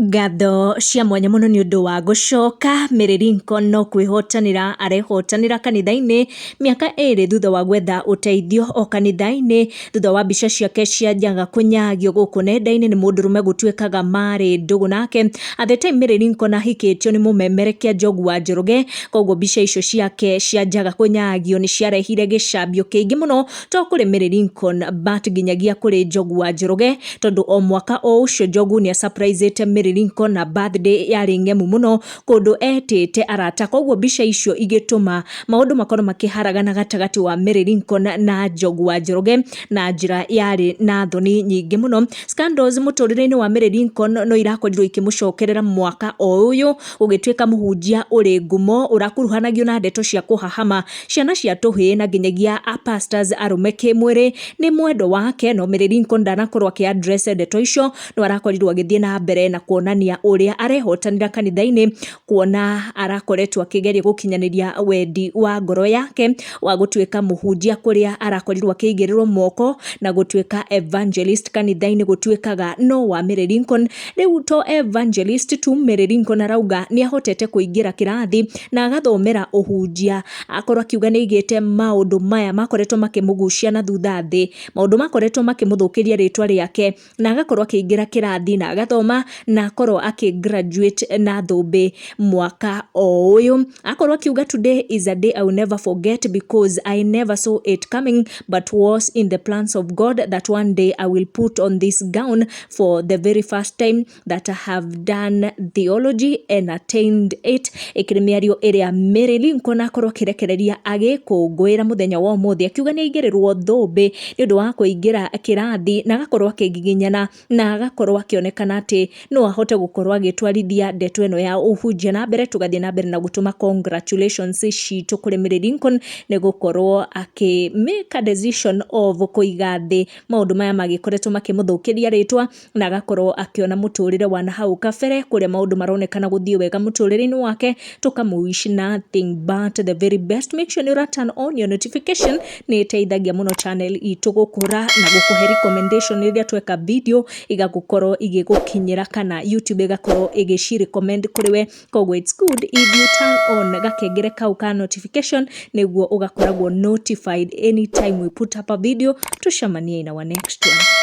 Ngatho cia mwanya muno ni undu wa gucoka Mary Lincoln no kwihotanira arehotanira kanitha-ini miaka iri thutha wa gwetha uteithio o kanitha-ini thutha wa mbica ciake cia njaga kunyagio guku nenda-ini ni mundurume gutuikaga mari ndugu nake at the time Mary Lincoln ahikitio ni mumemerekia Njogu wa Njoroge koguo mbica icio ciake cia njaga kunyagio ni ciarehire gicambio kiingi muno to kuri Mary Lincoln but ginyagia kuri Njogu wa Njoroge tondu o mwaka o ucio Njogu ni surprisete Mary Lincoln na birthday yari ngemu muno kundu etete arata koguo mbica icio igituma maundu makorwo makiharagana gatagati wa Mary Lincoln na Njogu wa Njoroge na njira yari na thoni nyingi muno. Scandals muturire-ini wa Mary Lincoln no irakorirwo ikimucokerera mwaka o uyu ugituika muhunjia uri ngumo urakuruhanagio na ndeto cia kuhahama ciana cia tuhi na ginyagia pastors arume kimwiri ni mwendo wake no Mary Lincoln ndanakorwo akiaddress ndeto icio no arakorirwo agithie na mbere na kuonania uria arehotanira kanitha-ini kuona arakoretwo akigeria gukinyaniria wendi wa ngoro yake wa gutuika muhunjia kuria arakorirwo akigirirwo moko na gutuika evangelist kanitha-ini gutuikaga no wa Mary Lincoln riu to evangelist tu Mary Lincoln arauga ni ahotete kuingira kirathi na agathomera uhunjia akorwo akiuga ni igite maundu maya makoretwo makimugucia na thutha thi maundu makoretwo makimuthukiria ritwa riake na agakorwo akiingira kirathi na agathoma na akorwo graduate na thumbi mwaka o uyu akorwo akiuga today is a day I will never forget because I never saw it coming but was in the plans of God that one day I will put on this gown for the very first time that I have done theology and attained it. Ikirimiario iria Mary Lincoln akorwo kirekereria agikungwira muthenya wa umuthi akiuga ni igirirwo thumbi ni undu wa kuingira kirathi na agakorwo akigiginyana na agakorwo akionekana ati no ahote gukorwo agitwarithia ndeto eno ya uhunjia na mbere tugathie na mbere na gutuma congratulations citu kuri Mary Lincoln ni gukorwo make a decision of kuiga thi maundu maya magikoretwo makimuthukiria ritwa na agakorwo akiona muturire wa nahau kabere kuria maundu maronekana guthie wega muturire-ini wake tukamuwish nothing but the very best. Make sure you turn on your notification ni iteithagia muno channel itu gukura na gukuhe recommendation iria tweka video igagukorwo igigukinyira kana YouTube igakorwo igicirecommend kuri we koguo it's good if you turn on gakengere kau ka notification niguo ugakoragwo notified anytime we put up a video. Tucemanie in our next one.